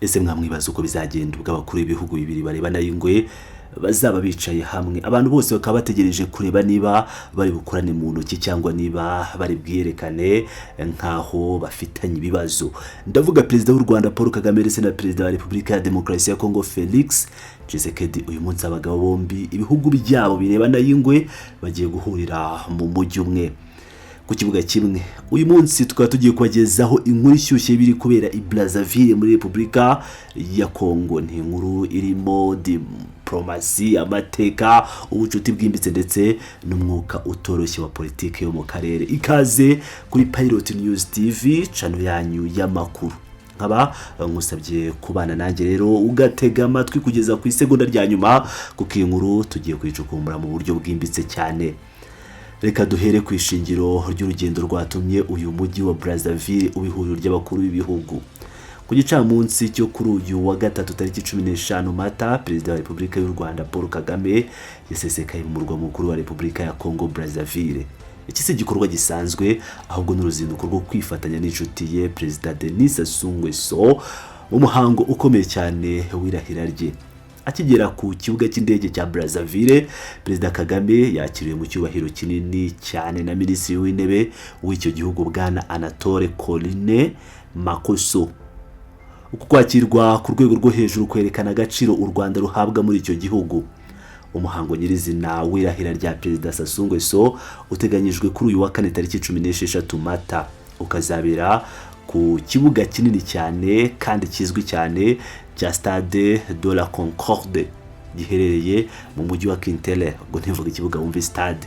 ese mwamwibaza uko bizagenda ubwo abakuru b'ibihugu bibiri barebana y'ingwe bazaba bicaye hamwe, abantu bose bakaba bategereje kureba niba bari bukorane mu ntoki cyangwa niba bari bwiyerekane nkaho bafitanye ibibazo. Ndavuga perezida w'u Rwanda Paul Kagame ndetse na perezida wa Repubulika ya Demokarasi ya Kongo Felix Tshisekedi. Uyu munsi abagabo bombi ibihugu byabo birebana y'ingwe bagiye guhurira mu mujyi umwe ku kibuga kimwe. Uyu munsi tukaba tugiye kubagezaho inkuru ishyushye biri kubera i Brazzaville muri Repubulika ya Kongo. Ni inkuru irimo diplomasi, amateka, ubucuti bwimbitse ndetse n'umwuka utoroshye wa politike yo mu karere. Ikaze kuri Pilot News TV, channel yanyu y'amakuru. Nkaba ngusabye kubana nanjye rero ugatega amatwi kugeza ku isegonda rya nyuma kuko iyi nkuru tugiye kwicukumbura mu buryo bwimbitse cyane. Reka duhere ku ishingiro ry'urugendo rwatumye uyu mujyi wa Brazzaville ubihuriro ry'abakuru b'ibihugu. Ku gicamunsi cyo kuri uyu wa gatatu tariki 15 Mata, perezida wa Repubulika y'u Rwanda Paul Kagame yasesekaye mu murwa mukuru wa Repubulika ya Kongo Brazzaville. Iki si igikorwa gisanzwe ahubwo n'uruzinduko rwo kwifatanya n'inshuti ye perezida Denis Sassou Nguesso mu muhango ukomeye cyane w'irahira rye. Akigera ku kibuga cy'indege cya Brazzaville, perezida Kagame yakiriwe mu cyubahiro kinini cyane na minisitiri w'intebe w'icyo gihugu bwana Anatole Coline Makoso. Uku kwakirwa ku rwego rwo hejuru kwerekana agaciro u Rwanda ruhabwa muri icyo gihugu. Umuhango nyirizina w'irahira rya perezida Sassou Nguesso uteganyijwe kuri uyu wa kane tariki 16 Mata, ukazabera ku kibuga kinini cyane kandi kizwi cyane cya Stade de la Concorde giherereye mu mujyi wa Kintele. Ubwo ntivuga ikibuga wumve stade.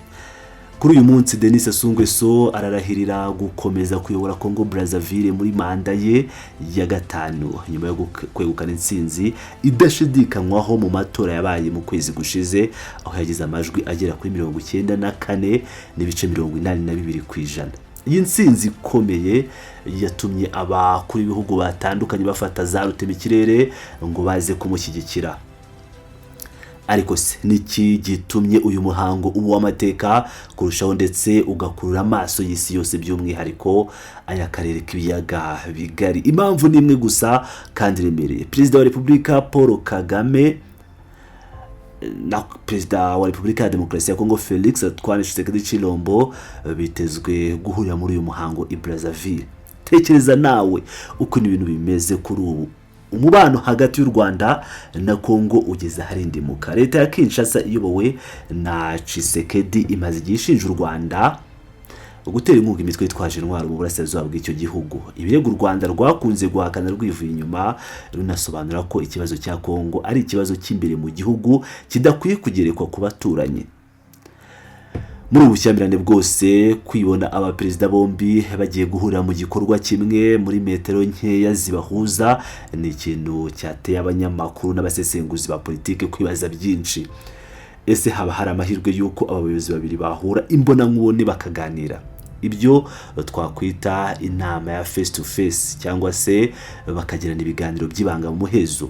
Kuri uyu munsi Denis Sassou Nguesso ararahirira gukomeza kuyobora Kongo Brazzaville muri manda ye ya gatanu nyuma yo kwegukana intsinzi idashidikanywaho mu matora yabaye mu kwezi gushize, aho yagize amajwi agera kuri 94.82%. Iyi ntsinzi ikomeye yatumye abakuru b'ibihugu batandukanye bafata za rutema ikirere ngo baze kumushyigikira. Ariko se niki gitumye uyu muhango w'amateka kurushaho ndetse ugakurura amaso y'isi yose by'umwihariko aya karere k'ibiyaga bigari? Impamvu ni imwe gusa kandi remereye. Perezida wa Repubulika Paul Kagame na perezida wa Repubulika ya Demokarasi ya Kongo Felix Antoine Tshisekedi bitezwe guhurira muri uyu muhango i Brazzaville. Tekereza nawe uko ibintu bimeze kuri ubu. Umubano hagati y'u Rwanda na Kongo ugeze harindimuka. Leta ya Kinshasa iyobowe na Tshisekedi imaze igishinja u Rwanda gutera inkunga imitwe yitwaje intwaro mu burasirazuba bw'icyo gihugu. Ibirego u Rwanda rwakunze guhakana rwivuye inyuma, runasobanura ko ikibazo cya Kongo ari ikibazo cy'imbere mu gihugu kidakwiye kugerekwa ku baturanyi. Muri ubushyamirane bwose, kwibona abaperezida bombi bagiye guhurira mu gikorwa kimwe muri metero nkeya zibahuza ni ikintu cyateye abanyamakuru n'abasesenguzi ba politike kwibaza byinshi. Ese haba hari amahirwe y'uko abayobozi babiri bahura imbona nkubone bakaganira? Ibyo twakwita inama ya face to face cyangwa se bakagirana ibiganiro by'ibanga mu muhezo.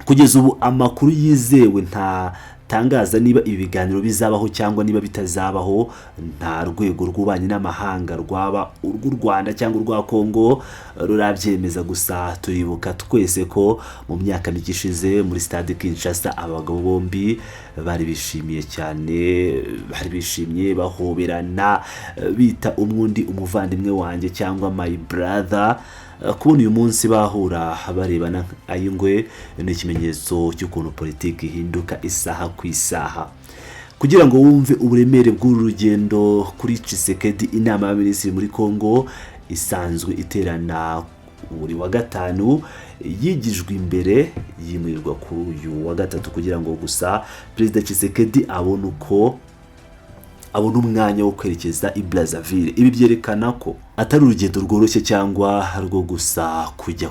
Kugeza ubu amakuru yizewe nta tangaza niba ibi biganiro bizabaho cyangwa niba bitazabaho. Nta rwego rw'ububanyi n'amahanga rwaba urw'u Rwanda cyangwa urwa Kongo rurabyemeza. Gusa turibuka twese ko mu myaka mike ishize muri Stade Kinshasa abagabo bombi bari bishimiye cyane, bari bishimye bahoberana bita umwundi umuvandimwe wanjye cyangwa my brother. Kubona uyu munsi bahura barebana ayingwe ni ikimenyetso cy'ukuntu politiki ihinduka isaha ku isaha. Kugira ngo wumve uburemere bw'uru rugendo kuri Tshisekedi, inama y'abaminisitiri muri Kongo isanzwe iterana buri wa gatanu yigijwe imbere yimurirwa kuri uyu wa gatatu kugira ngo gusa perezida Tshisekedi abone umwanya wo kwerekeza i Brazzaville. Ibi byerekana ko atari urugendo rworoshye cyangwa rwo gusa kujya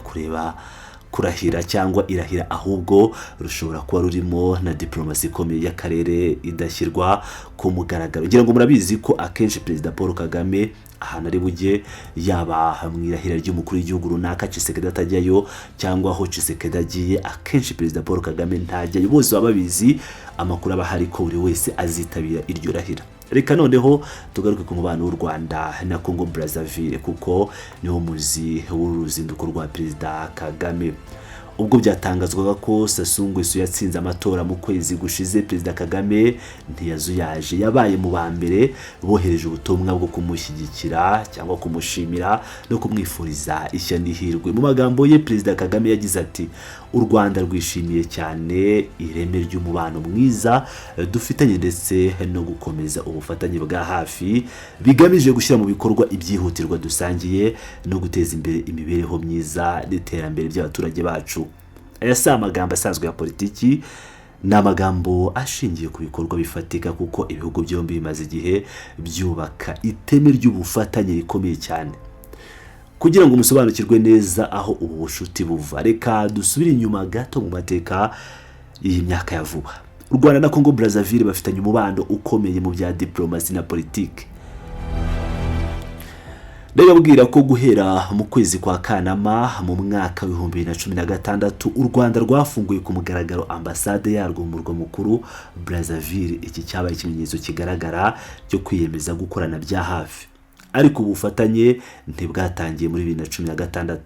kurahira cyangwa irahira, ahubwo rushobora kuba rurimo na diplomasi ikomeye y'akarere idashyirwa ku mugaragaro. Ngira ngo murabizi ko akenshi perezida Paul Kagame ahantu ari bujye yaba mwirahira ry'umukuru w'igihugu runaka Tshisekedi atajyayo cyangwa aho Tshisekedi agiye akenshi perezida Paul Kagame ntajyayo. Bose baba babizi, amakuru aba hari ko buri wese azitabira iryo rahira. Reka noneho tugaruke ku mubano w'u Rwanda na Congo Brazzaville kuko niwo muzi w'uruzinduko rwa Perezida Kagame. Ubwo byatangazwaga ko Sassou Nguesso yatsinze amatora mu kwezi gushize, Perezida Kagame ntiyazuyaje, yabaye mu bambere bohereje ubutumwa bwo kumushyigikira cyangwa kumushimira no kumwifuriza ishya n'ihirwe. Mu magambo ye Perezida Kagame yagize ati u Rwanda rwishimiye cyane ireme ry'umubano mwiza dufitanye ndetse no gukomeza ubufatanye bwa hafi bigamije gushyira mu bikorwa ibyihutirwa dusangiye no guteza imbere imibereho myiza n'iterambere by'abaturage bacu. Aya si amagambo asanzwe ya politiki, ni amagambo ashingiye ku bikorwa bifatika kuko ibihugu byombi bimaze igihe byubaka iteme ry'ubufatanye rikomeye cyane. Kugira ngo musobanukirwe neza aho ubu bushuti buva, reka dusubire inyuma gato mu mateka y'iyi myaka ya vuba. U Rwanda na Congo Brazzaville bafitanye umubano ukomeye mu bya diplomasi na politiki. Ndababwira ko guhera mu kwezi kwa Kanama mu mwaka wa 2016 u Rwanda rwafunguye ku mugaragaro ambasade yarwo mu murwa mukuru Brazzaville. Iki cyabaye ikimenyetso kigaragara cyo kwiyemeza gukorana bya hafi. Ariko ubufatanye ntibwatangiye muri 2016.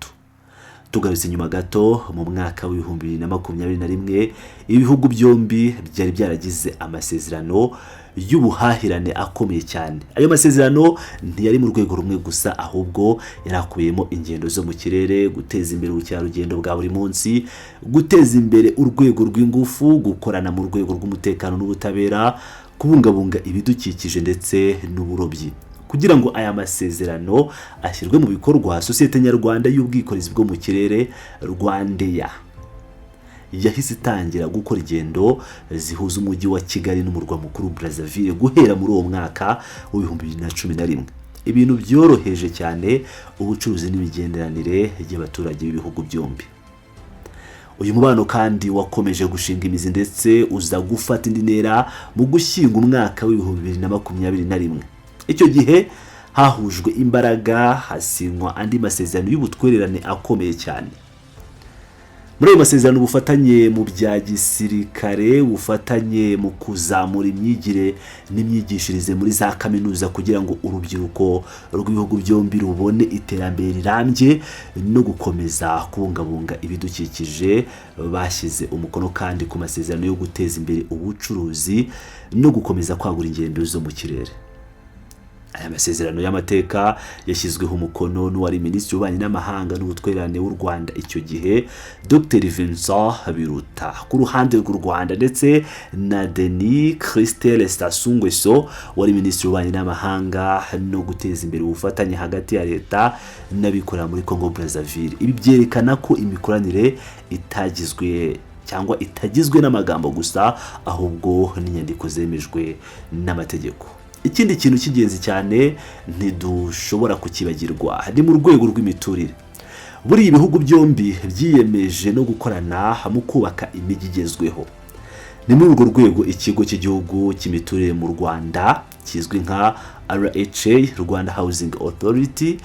Tugarutse inyuma gato mu mwaka wa 2021 ibihugu byombi byari byaragize amasezerano y'ubuhahirane akomeye cyane. Ayo masezerano ntiyari mu rwego rumwe gusa, ahubwo yarakubiyemo ingendo zo mu kirere, guteza imbere ubukerarugendo bwa buri munsi, guteza imbere urwego rw'ingufu, gukorana mu rwego rw'umutekano n'ubutabera, kubungabunga ibidukikije ndetse n'uburobyi. Kugira ngo aya masezerano ashyirwe mu bikorwa, sosiyete nyarwanda y'ubwikorezi bwo mu kirere Rwanda yahise itangira gukora ingendo zihuza umujyi wa Kigali n'umurwa mukuru Brazzaville guhera muri uwo mwaka wa 2011. Ibintu byoroheje cyane ubucuruzi n'imigenderanire y'abaturage b'ibihugu byombi. Uyu mubano kandi wakomeje gushinga imizi ndetse uza gufata indi ntera mu gushyinga umwaka wa 2021. Icyo gihe hahujwe imbaraga, hasinywa andi masezerano y'ubutwererane akomeye cyane. Muri ayo masezerano ubufatanye mu bya gisirikare, ubufatanye mu kuzamura imyigire n'imyigishirize muri za kaminuza kugira ngo urubyiruko rw'ibihugu byombi rubone iterambere rirambye no gukomeza kubungabunga ibidukikije. Bashyize umukono kandi ku masezerano yo guteza imbere ubucuruzi no gukomeza kwagura ingendo zo mu kirere. Aya masezerano y'amateka yashyizweho umukono n'uwari Minisitiri w'Ububanyi n'Amahanga n'Ubutwererane w'u Rwanda icyo gihe, Dr Vincent Biruta ku ruhande rw'u Rwanda, ndetse na Denis Christel Sassou Nguesso wari Minisitiri w'Ububanyi n'Amahanga no guteza imbere ubufatanye hagati ya leta n'abikorera muri Congo Brazzaville. Ibi byerekana ko imikoranire itagizwe n'amagambo gusa, ahubwo n'inyandiko zemejwe n'amategeko. Ikindi kintu cy'ingenzi cyane ntidushobora kukibagirwa ni mu rwego rw'imiturire. Buri ibihugu byombi byiyemeje no gukorana mu kubaka imijyi igezweho. Ni muri urwo rwego ikigo cy'igihugu cy'imiturire mu Rwanda kizwi nka RHA, Rwanda Housing Authority,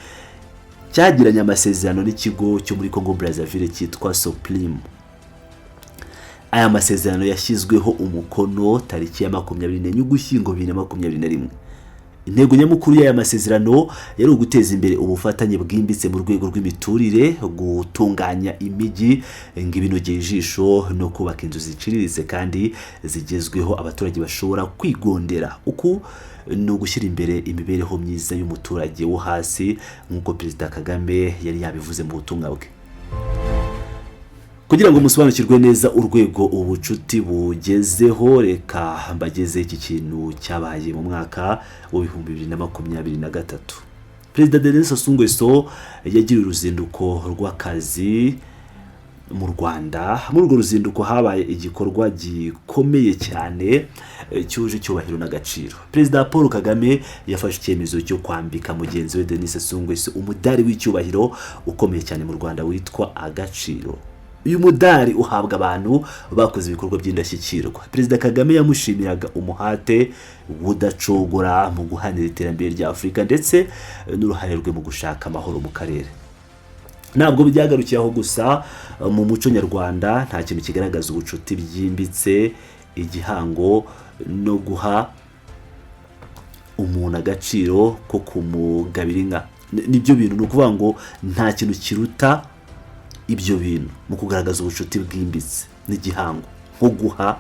cyagiranye amasezerano n'ikigo cyo muri Congo Brazzaville cyitwa Supreme. Aya masezerano yashyizweho umukono tariki ya 24 Ugushyingo 2021. Intego nyamukuru y'aya masezerano yari uguteza imbere ubufatanye bwimbitse mu rwego rw'imiturire, gutunganya imijyi ngibinogeye ijisho no kubaka inzu ziciriritse kandi zigezweho abaturage bashobora kwigondera. Uku no gushyira imbere imibereho myiza y'umuturage wo hasi nk'uko Perezida Kagame yari yabivuze mu butumwa bwe. Kugira ngo musobanukirwe neza urwego ubucuti bugezeho, reka mbageze iki kintu cyabaye mu mwaka wa 2023. Perezida Denis Sassou Nguesso yagiriye uruzinduko rw'akazi mu Rwanda. Muri urwo ruzinduko habaye igikorwa gikomeye cyane cyuje cyubahiro n'agaciro. Perezida Paul Kagame yafashe icyemezo cyo kwambika mugenzi we Denis Sassou Nguesso umudari w'icyubahiro ukomeye cyane mu Rwanda witwa Agaciro. Uyu mudari uhabwa abantu bakoze ibikorwa by'indashyikirwa. Perezida Kagame yamushimiraga umuhate budacogora mu guhanira iterambere rya Afurika ndetse n'uruhare rwe mu gushaka amahoro mu karere. Ntabwo byagarukiye aho gusa, mu muco nyarwanda nta kintu kigaragaza ubucuti byimbitse, igihango no guha umuntu agaciro ko kumugabira inka. Nibyo bintu ni ukuvuga ngo nta kintu kiruta ibyo bintu mu kugaragaza ubucuti bwimbitse n'igihango nko guha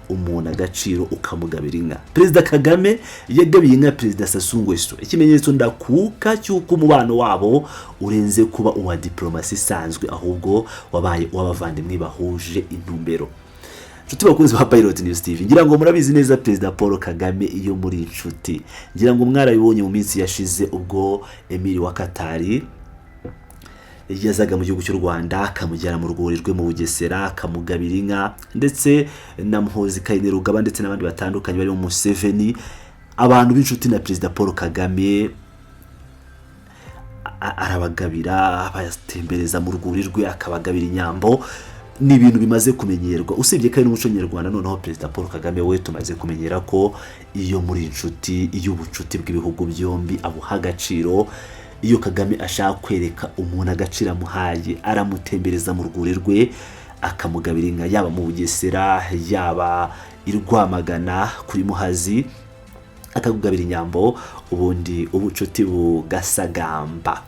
umuntu agaciro ukamugabira inka. Perezida Kagame yagabiye inka Perezida Sassou Nguesso, ikimenyetso ndakuka cy'uko umubano wabo urenze kuba uwa diplomasi isanzwe ahubwo wabaye uw'abavandimwe bahuje intumbero. Nshuti bakunzi ba Pilot News TV, ngira ngo murabizi neza Perezida Paul Kagame iyo muri inshuti, ngira ngo mwarabibonye mu minsi yashize ubwo Emir wa Katari yazaga mu gihugu cy'u Rwanda akamujyana mu rwuri rwe mu Bugesera akamugabira inka, ndetse na Muhozi Kainerugaba ndetse n'abandi batandukanye barimo Museveni, abantu b'inshuti na Perezida Paul Kagame arabagabira abatembereza mu rwuri rwe akabagabira inyambo. Ni ibintu bimaze kumenyerwa, usibye ko ari n'umuco nyarwanda. Noneho Perezida Paul Kagame we tumaze kumenyera ko iyo muri inshuti, iyo ubucuti bw'ibihugu byombi abuha agaciro. Iyo Kagame ashaka kwereka umuntu agaciro amuhaye, aramutembereza mu rwuri rwe akamugabira inka, yaba mu Bugesera yaba i Rwamagana kuri Muhazi akakugabira inyambo, ubundi ubucuti bugasagamba.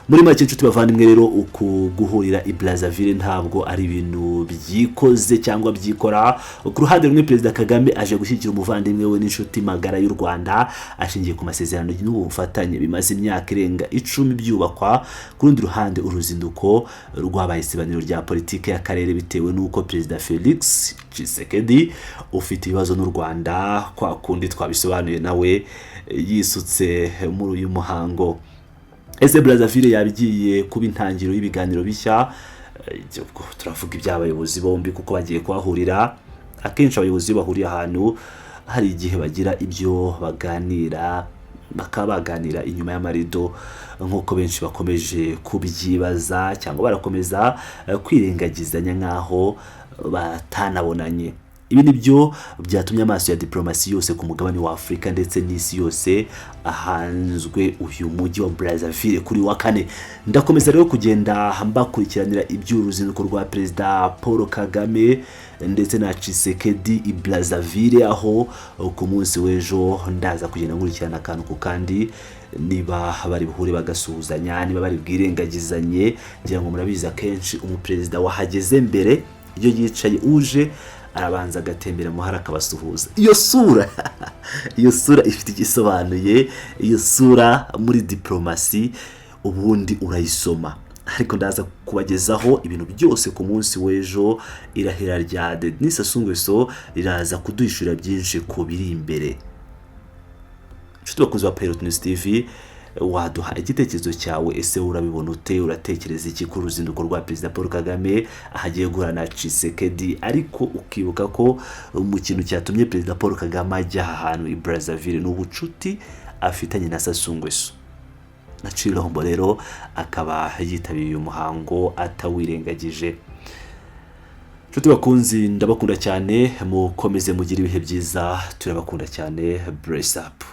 Muri make inshuti bavandimwe rero, uku guhurira i Brazzaville ntabwo ari ibintu byikoze cyangwa byikora. Ku ruhande rumwe Perezida Kagame aje gushyigikira umuvandimwe we n'inshuti magara y'u Rwanda ashingiye ku masezerano y'ubufatanye bimaze imyaka irenga 10 byubakwa. Ku rundi ruhande uruzinduko rwabaye isibaniro rya politike y'akarere bitewe n'uko Perezida Felix Tshisekedi ufite ibibazo n'u Rwanda kwa kundi twabisobanuye nawe yisutse muri uyu muhango. Ese Brazzaville yabigiye kuba intangiro y'ibiganiro bishya? Turavuga iby'abayobozi bombi kuko bagiye kuhahurira. Akenshi abayobozi bahuriye ahantu hari igihe bagira ibyo baganira, bakabaganira inyuma y'amarido nk'uko benshi bakomeje kubyibaza cyangwa barakomeza kwirengagizanya nk'aho batanabonanye. Ibi nibyo byatumye amaso ya diplomasi yose ku mugabane wa Afrika ndetse n'isi yose ahanzwe uyu mujyi wa Brazzaville kuri wa kane. Ndakomeza rero kugenda mbakurikiranira iby'uruzinduko rwa Perezida Paul Kagame ndetse na Tshisekedi i Brazzaville, aho ku munsi w'ejo ndaza kugenda nkurikirana akantu ku kandi, niba bari buhure bagasuhuzanya, niba bari bwirengagizanye. Ngira ngo murabizi akenshi umuperezida wahageze mbere iyo yicaye uje arabanza agatembera muhara akabasuhuza. Iyo sura ifite igisobanuye. Iyo sura muri diplomasi ubundi urayisoma. Ariko ndaza kubagezaho ibintu byose ku munsi w'ejo. Irahira rya Denis Sassou Nguesso riraza kuduhishura byinshi ku biri imbere. Nshuti bakunzi ba Pilot News TV, waduha igitekerezo cyawe. Ese urabibona ute? Uratekereza iki ku ruzinduko rwa Perezida Paul Kagame ahagiye guhura na Tshisekedi? Ariko ukibuka ko mu kintu cyatumye Perezida Paul Kagame ajya ahantu i Brazzaville n'ubucuti afitanye na Sassou Nguesso. Nacirombo rero akaba yitabiriye umuhango atawirengagije. Nshuti bakunzi, ndabakunda cyane, mukomeze mugira ibihe byiza, turabakunda cyane. Brace up.